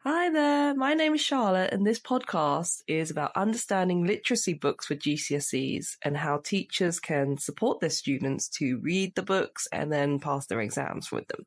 Hi there, my name is Charlotte, and this podcast is about understanding literacy books for GCSEs and how teachers can support their students to read the books and then pass their exams with them.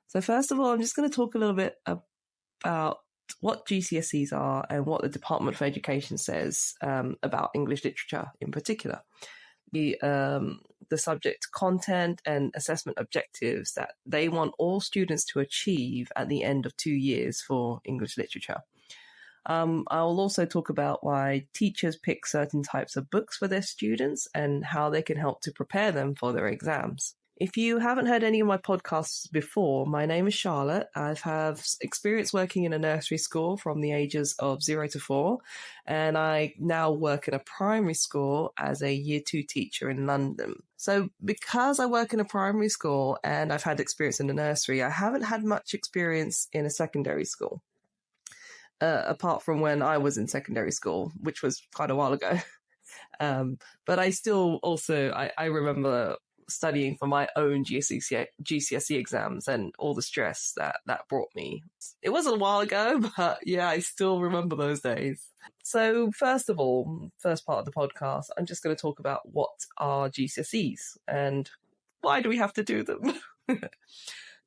So first of all, I'm just going to talk a little bit about what GCSEs are and what the Department for Education says about English literature in particular. The subject content and assessment objectives that they want all students to achieve at the end of 2 years for English literature. I'll also talk about why teachers pick certain types of books for their students and how they can help to prepare them for their exams. If you haven't heard any of my podcasts before, my name is Charlotte. I have experience working in a nursery school from the ages of 0 to 4, and I now work in a primary school as a Year 2 teacher in London. So because I work in a primary school and I've had experience in a nursery, I haven't had much experience in a secondary school, apart from when I was in secondary school, which was quite a while ago. But I still also, I remember studying for my own GCSE exams and all the stress that brought me. It was a while ago, but yeah, I still remember those days. So first of all, first part of the podcast, I'm just going to talk about what are GCSEs and why do we have to do them?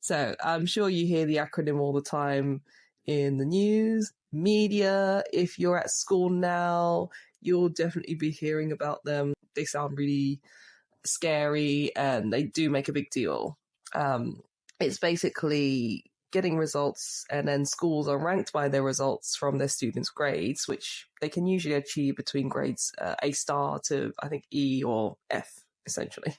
So I'm sure you hear the acronym all the time in the news, media. If you're at school now, you'll definitely be hearing about them. They sound really scary and they do make a big deal. It's basically getting results, and then schools are ranked by their results from their students' grades, which they can usually achieve between grades A star to, I think, E or F, essentially.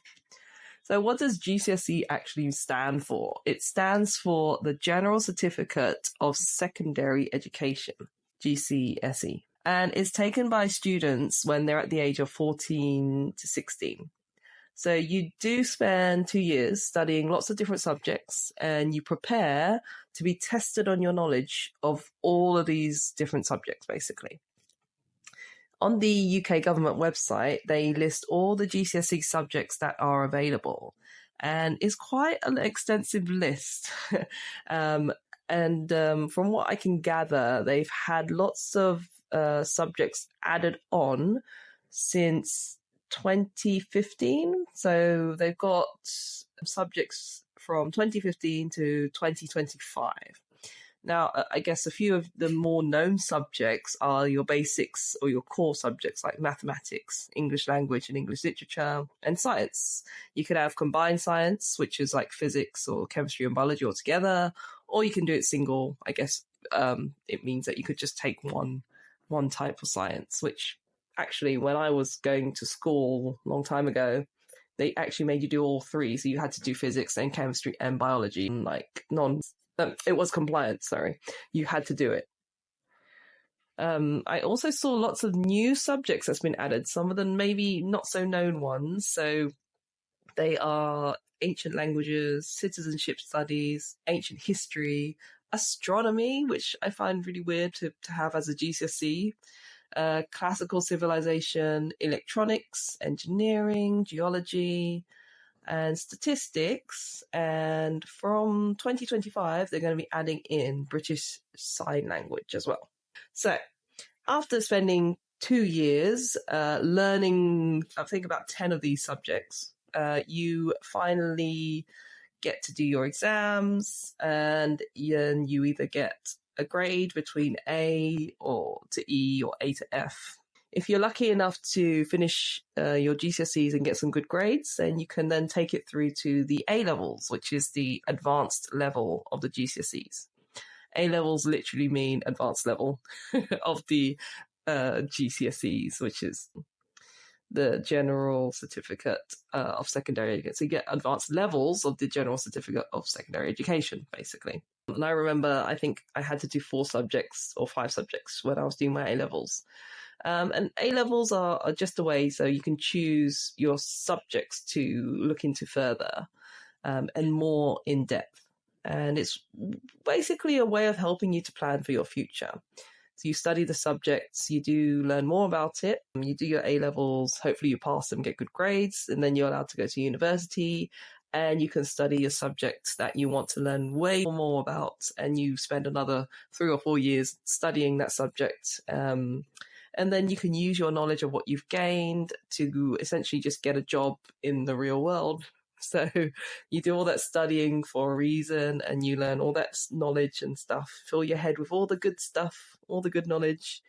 So what does GCSE actually stand for? It stands for the General Certificate of Secondary Education, GCSE, and it's taken by students when they're at the age of 14 to 16. So you do spend 2 years studying lots of different subjects, and you prepare to be tested on your knowledge of all of these different subjects, basically. On the UK government website, they list all the GCSE subjects that are available, and it's quite an extensive list. From what I can gather, they've had lots of subjects added on since 2015. So they've got subjects from 2015 to 2025. Now, I guess a few of the more known subjects are your basics or your core subjects like mathematics, English language and English literature, and science. You could have combined science, which is like physics or chemistry and biology all together, or you can do it single. I guess it means that you could just take one type of science, which actually, when I was going to school a long time ago, they actually made you do all three. So you had to do physics and chemistry and biology. It was compliant, sorry. You had to do it. I also saw lots of new subjects that's been added. Some of them maybe not so known ones. So they are ancient languages, citizenship studies, ancient history, astronomy, which I find really weird to have as a GCSE. Classical civilization, electronics, engineering, geology, and statistics. And from 2025, they're going to be adding in British Sign Language as well. So after spending 2 years learning, I think about 10 of these subjects, you finally get to do your exams, and you either get a grade between A or to E or A to F. If you're lucky enough to finish your GCSEs and get some good grades, then you can then take it through to the A levels, which is the advanced level of the GCSEs. A levels literally mean advanced level of the GCSEs, which is the General Certificate of Secondary Education. So you get advanced levels of the General Certificate of Secondary Education, basically. And I remember, I think I had to do 4 subjects or 5 subjects when I was doing my A-levels. And A-levels are just a way so you can choose your subjects to look into further and more in depth. And it's basically a way of helping you to plan for your future. So you study the subjects, you do learn more about it, you do your A-levels, hopefully you pass them, get good grades, and then you're allowed to go to university and you can study a subject that you want to learn way more about, and you spend another 3 or 4 years studying that subject. And then you can use your knowledge of what you've gained to essentially just get a job in the real world. So you do all that studying for a reason, and you learn all that knowledge and stuff, fill your head with all the good stuff, all the good knowledge.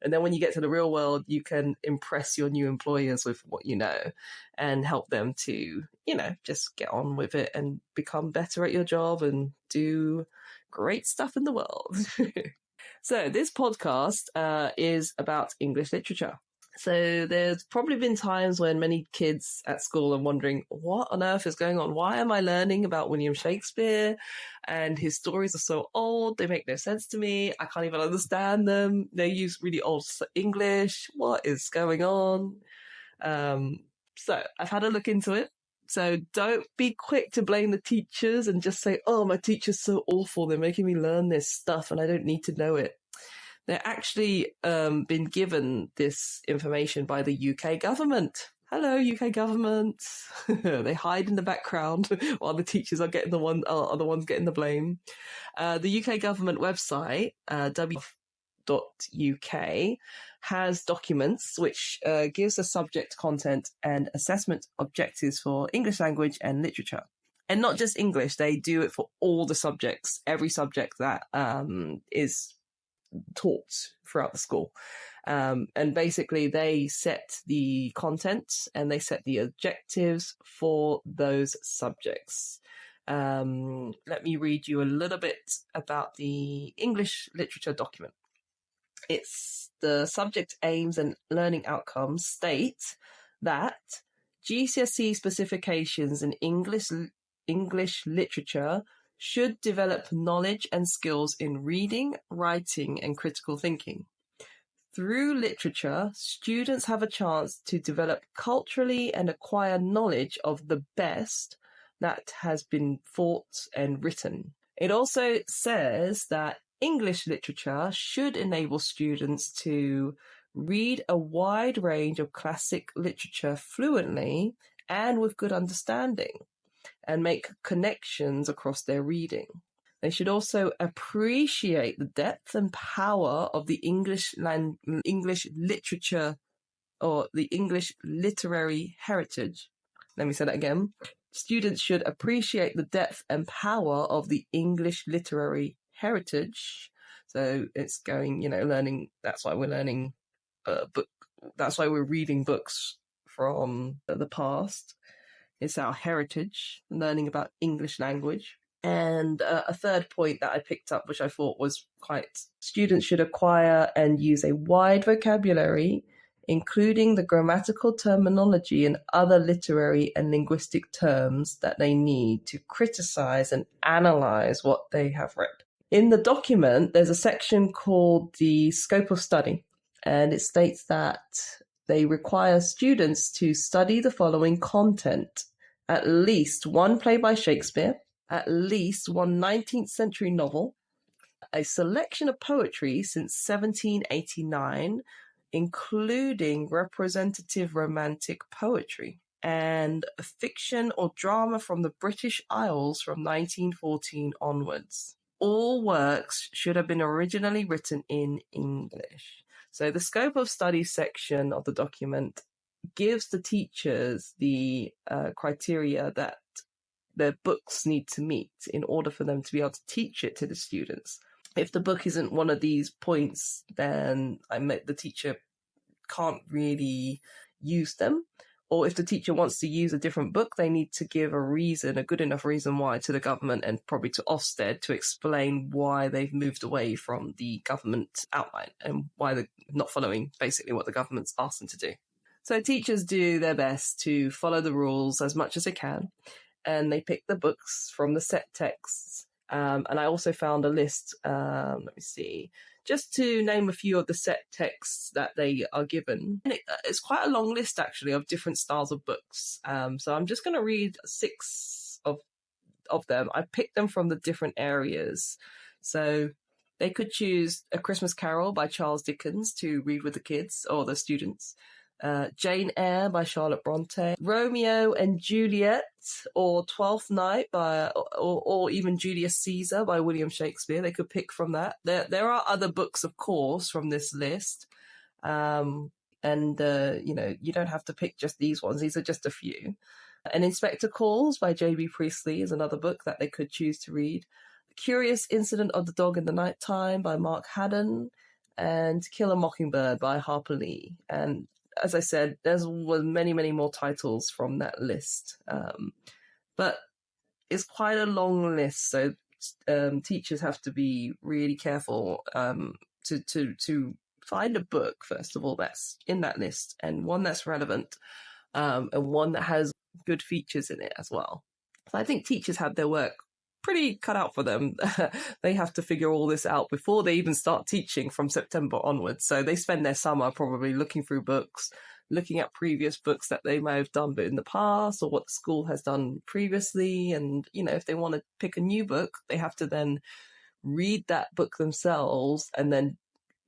And then when you get to the real world, you can impress your new employers with what you know and help them to, just get on with it and become better at your job and do great stuff in the world. So this podcast is about English literature. So there's probably been times when many kids at school are wondering, what on earth is going on? Why am I learning about William Shakespeare? And his stories are so old, they make no sense to me. I can't even understand them. They use really old English. What is going on? So I've had a look into it. So don't be quick to blame the teachers and just say, oh, my teacher's so awful. They're making me learn this stuff and I don't need to know it. They're actually been given this information by the UK government. Hello, UK government. They hide in the background while the teachers are the ones getting the blame. The UK government website, w.uk, has documents which gives the subject content and assessment objectives for English language and literature. And not just English, they do it for all the subjects, every subject that is taught throughout the school. And basically they set the content and they set the objectives for those subjects. Let me read you a little bit about the English literature document. It's the subject aims and learning outcomes state that GCSE specifications in English literature should develop knowledge and skills in reading, writing, and critical thinking. Through literature, students have a chance to develop culturally and acquire knowledge of the best that has been thought and written. It also says that English literature should enable students to read a wide range of classic literature fluently and with good understanding, and make connections across their reading. They should also appreciate the depth and power of the English literature or the English literary heritage. Let me say that again. Students should appreciate the depth and power of the English literary heritage. So it's learning. That's why we're learning that's why we're reading books from the past. It's our heritage, learning about English language. And a third point that I picked up, which I thought was students should acquire and use a wide vocabulary, including the grammatical terminology and other literary and linguistic terms that they need to criticize and analyze what they have read. In the document, there's a section called the scope of study, and it states that they require students to study the following content: at least one play by Shakespeare, at least one 19th century novel, a selection of poetry since 1789, including representative romantic poetry, and a fiction or drama from the British Isles from 1914 onwards. All works should have been originally written in English. So the scope of study section of the document gives the teachers the criteria that their books need to meet in order for them to be able to teach it to the students. If the book isn't one of these points, then the teacher can't really use them. Or if the teacher wants to use a different book, they need to give a good enough reason why, to the government and probably to Ofsted, to explain why they've moved away from the government outline and why they're not following basically what the government's asked them to do. So teachers do their best to follow the rules as much as they can, and they pick the books from the set texts. And I also found a list, let me see, just to name a few of the set texts that they are given. And it's quite a long list, actually, of different styles of books. So I'm just going to read 6 of them. I picked them from the different areas. So they could choose A Christmas Carol by Charles Dickens to read with the kids or the students. Jane Eyre by Charlotte Bronte, Romeo and Juliet or Twelfth Night or even Julius Caesar by William Shakespeare. They could pick from that. There are other books, of course, from this list. You don't have to pick just these ones. These are just a few. An Inspector Calls by J.B. Priestley is another book that they could choose to read. The Curious Incident of the Dog in the Nighttime by Mark Haddon, and Kill a Mockingbird by Harper Lee. And as I said, there's many, many more titles from that list. But it's quite a long list, so teachers have to be really careful to find a book, first of all, that's in that list, and one that's relevant, and one that has good features in it as well. So I think teachers have their work pretty cut out for them. They have to figure all this out before they even start teaching from September onwards. So they spend their summer probably looking through books, looking at previous books that they may have done in the past or what the school has done previously. And, if they want to pick a new book, they have to then read that book themselves and then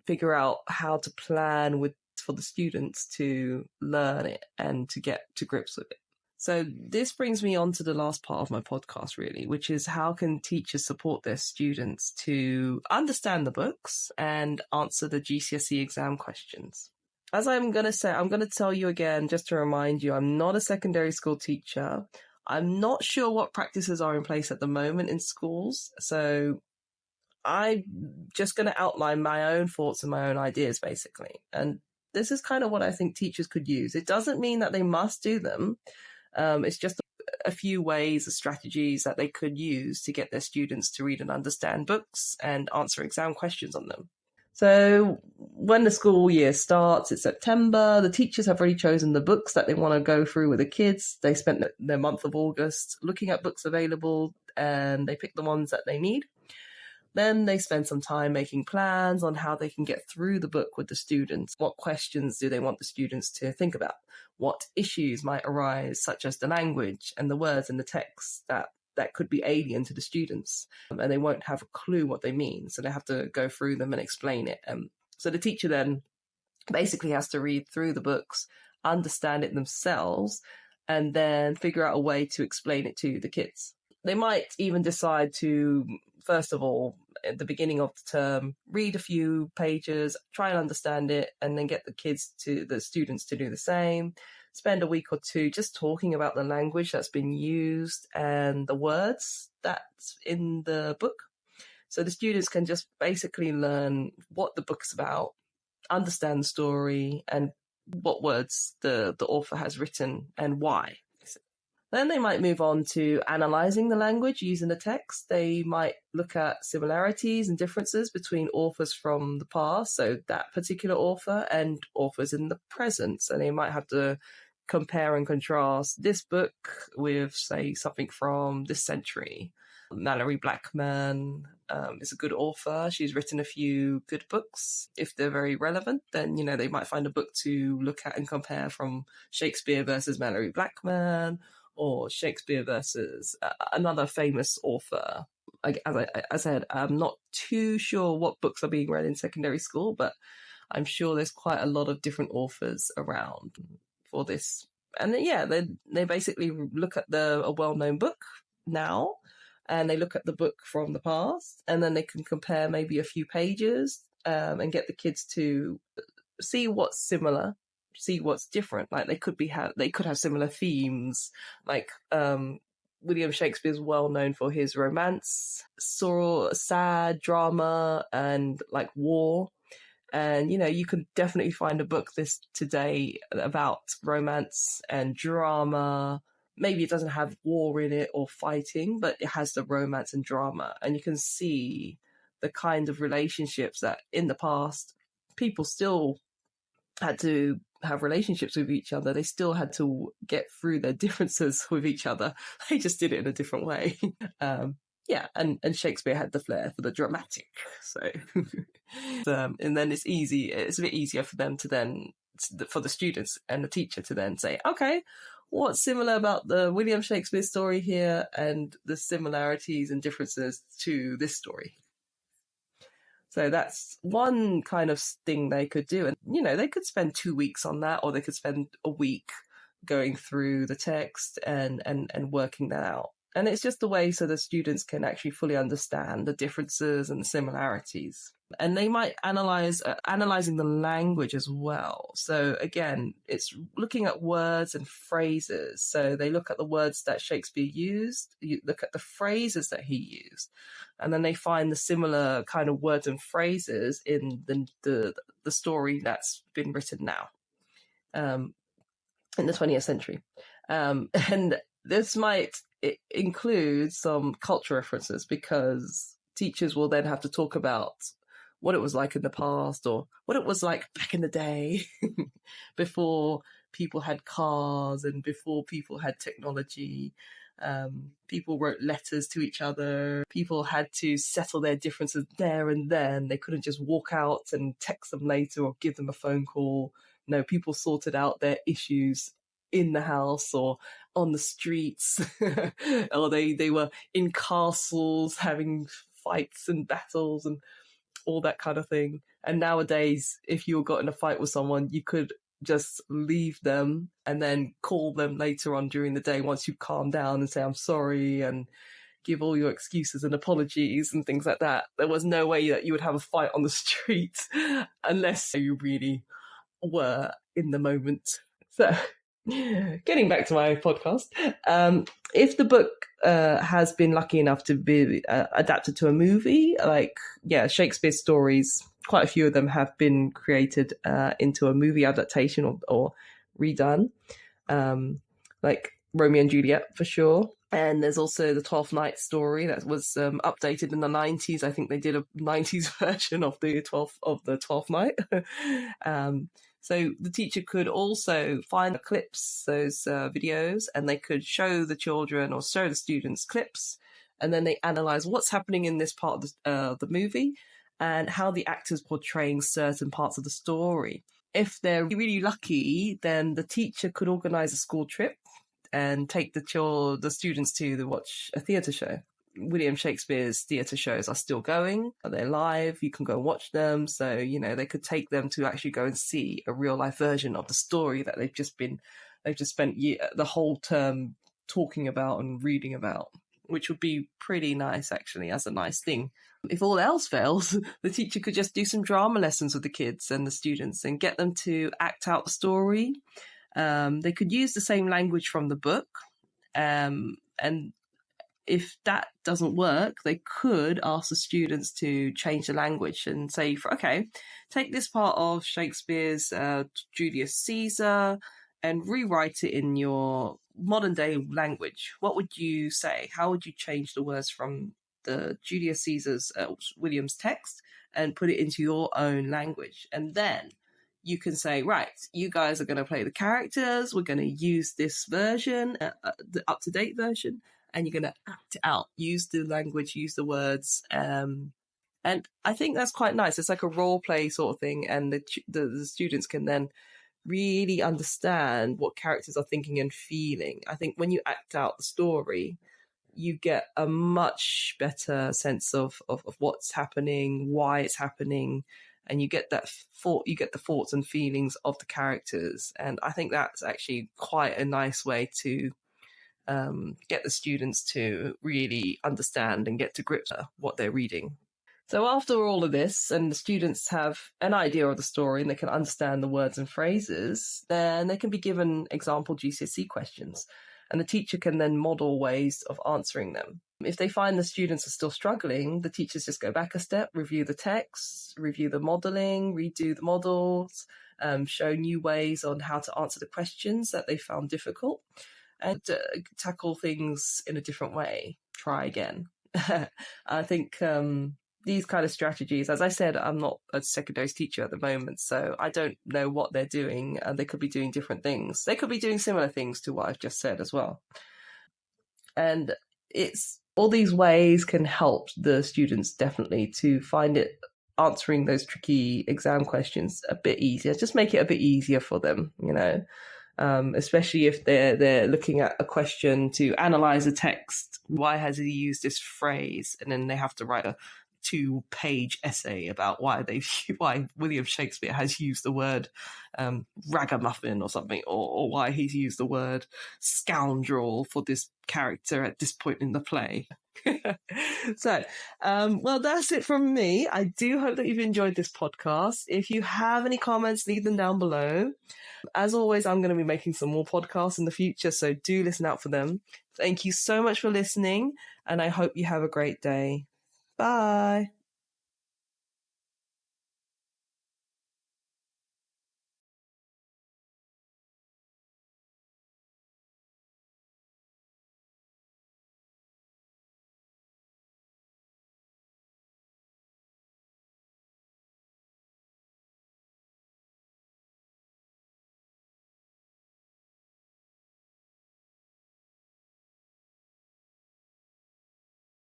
figure out how to plan for the students to learn it and to get to grips with it. So this brings me on to the last part of my podcast, really, which is how can teachers support their students to understand the books and answer the GCSE exam questions. As I'm going to say, I'm going to tell you again, just to remind you, I'm not a secondary school teacher. I'm not sure what practices are in place at the moment in schools. So I'm just going to outline my own thoughts and my own ideas, basically. And this is kind of what I think teachers could use. It doesn't mean that they must do them. It's just a few ways or strategies that they could use to get their students to read and understand books and answer exam questions on them. So when the school year starts, it's September, the teachers have already chosen the books that they want to go through with the kids. They spent their month of August looking at books available and they pick the ones that they need. Then they spend some time making plans on how they can get through the book with the students. What questions do they want the students to think about? What issues might arise, such as the language and the words in the text that could be alien to the students, and they won't have a clue what they mean. So they have to go through them and explain it. So the teacher then basically has to read through the books, understand it themselves, and then figure out a way to explain it to the kids. They might even decide to, first of all, at the beginning of the term, read a few pages, try and understand it, and then get the students to do the same. Spend a week or two just talking about the language that's been used and the words that's in the book. So the students can just basically learn what the book's about, understand the story, and what words the author has written and why. Then they might move on to analysing the language using the text. They might look at similarities and differences between authors from the past, so that particular author, and authors in the present. So they might have to compare and contrast this book with, say, something from this century. Mallory Blackman is a good author. She's written a few good books. If they're very relevant, then, they might find a book to look at and compare from Shakespeare versus Mallory Blackman, or Shakespeare versus another famous author. As I said, I'm not too sure what books are being read in secondary school, but I'm sure there's quite a lot of different authors around for this. And they basically look at a well-known book now, and they look at the book from the past, and then they can compare maybe a few pages and get the kids to see what's similar, see what's different. Like they could have similar themes. Like William Shakespeare's well known for his romance, sad drama, and like war. And you can definitely find a book today about romance and drama. Maybe it doesn't have war in it or fighting, but it has the romance and drama, and you can see the kind of relationships that in the past people still had to have relationships with each other. They still had to get through their differences with each other. They just did it in a different way. And Shakespeare had the flair for the dramatic. So, and then it's a bit easier for them to then, for the students and the teacher to then say, okay, what's similar about the William Shakespeare story here and the similarities and differences to this story? So that's one kind of thing they could do. And, they could spend 2 weeks on that, or they could spend a week going through the text and working that out. And it's just a way so the students can actually fully understand the differences and the similarities. And they might analyzing the language as well. So again, it's looking at words and phrases. So they look at the words that Shakespeare used, you look at the phrases that he used, and then they find the similar kind of words and phrases in the story that's been written now, in the 20th century. And this might include some culture references, because teachers will then have to talk about what it was like in the past, or what it was like back in the day before people had cars and before people had technology. People wrote letters to each other. People had to settle their differences there and then. They couldn't just walk out and text them later or give them a phone call. No, people sorted out their issues in the house or on the streets, or they were in castles having fights and battles and all that kind of thing. And nowadays, if you got in a fight with someone, you could just leave them and then call them later on during the day once you've calmed down and say, I'm sorry, and give all your excuses and apologies and things like that. There was no way that you would have a fight on the street unless you really were in the moment. So getting back to my podcast, if the book has been lucky enough to be adapted to a movie, Shakespeare's stories, quite a few of them have been created into a movie adaptation or redone, like Romeo and Juliet for sure. And there's also the 12th Night story that was updated in the 90s. I think they did a 90s version of the 12th Night. So the teacher could also find clips, those videos, and they could show the children or show the students clips, and then they analyze what's happening in this part of the movie and how the actor's portraying certain parts of the story. If they're really lucky, then the teacher could organize a school trip and take the students to watch a theatre show. William Shakespeare's theatre shows are still going. They're live. You can go and watch them. So, they could take them to actually go and see a real life version of the story that they've just spent the whole term talking about and reading about, which would be pretty nice, actually, as a nice thing. If all else fails, the teacher could just do some drama lessons with the kids and the students and get them to act out the story. They could use the same language from the book, and if that doesn't work, they could ask the students to change the language and say, take this part of Shakespeare's Julius Caesar and rewrite it in your modern day language. What would you say? How would you change the words from the Julius Caesar's William's text and put it into your own language? And then you can say, right, you guys are going to play the characters. We're going to use this version, the up-to-date version, and you're going to act it out, use the language, use the words. And I think that's quite nice. It's like a role play sort of thing. And the students can then really understand what characters are thinking and feeling. I think when you act out the story, you get a much better sense of what's happening, why it's happening, and you get the thoughts and feelings of the characters. And I think that's actually quite a nice way to get the students to really understand and get to grips with what they're reading. So after all of this, and the students have an idea of the story and they can understand the words and phrases, then they can be given example GCSE questions, and the teacher can then model ways of answering them. If they find the students are still struggling, the teachers just go back a step, review the text, review the modelling, redo the models, show new ways on how to answer the questions that they found difficult, and tackle things in a different way. Try again. I think these kind of strategies, as I said, I'm not a secondary teacher at the moment, so I don't know what they're doing. They could be doing different things. They could be doing similar things to what I've just said as well. And it's all these ways can help the students definitely to find it, answering those tricky exam questions a bit easier. Just make it a bit easier for them, especially if they're looking at a question to analyze a text. Why has he used this phrase? And then they have to write a 2-page essay about why William Shakespeare has used the word ragamuffin or something, or why he's used the word scoundrel for this character at this point in the play. So, well, that's it from me. I do hope that you've enjoyed this podcast. If you have any comments, leave them down below. As always, I'm going to be making some more podcasts in the future, so do listen out for them. Thank you so much for listening, and I hope you have a great day. Bye.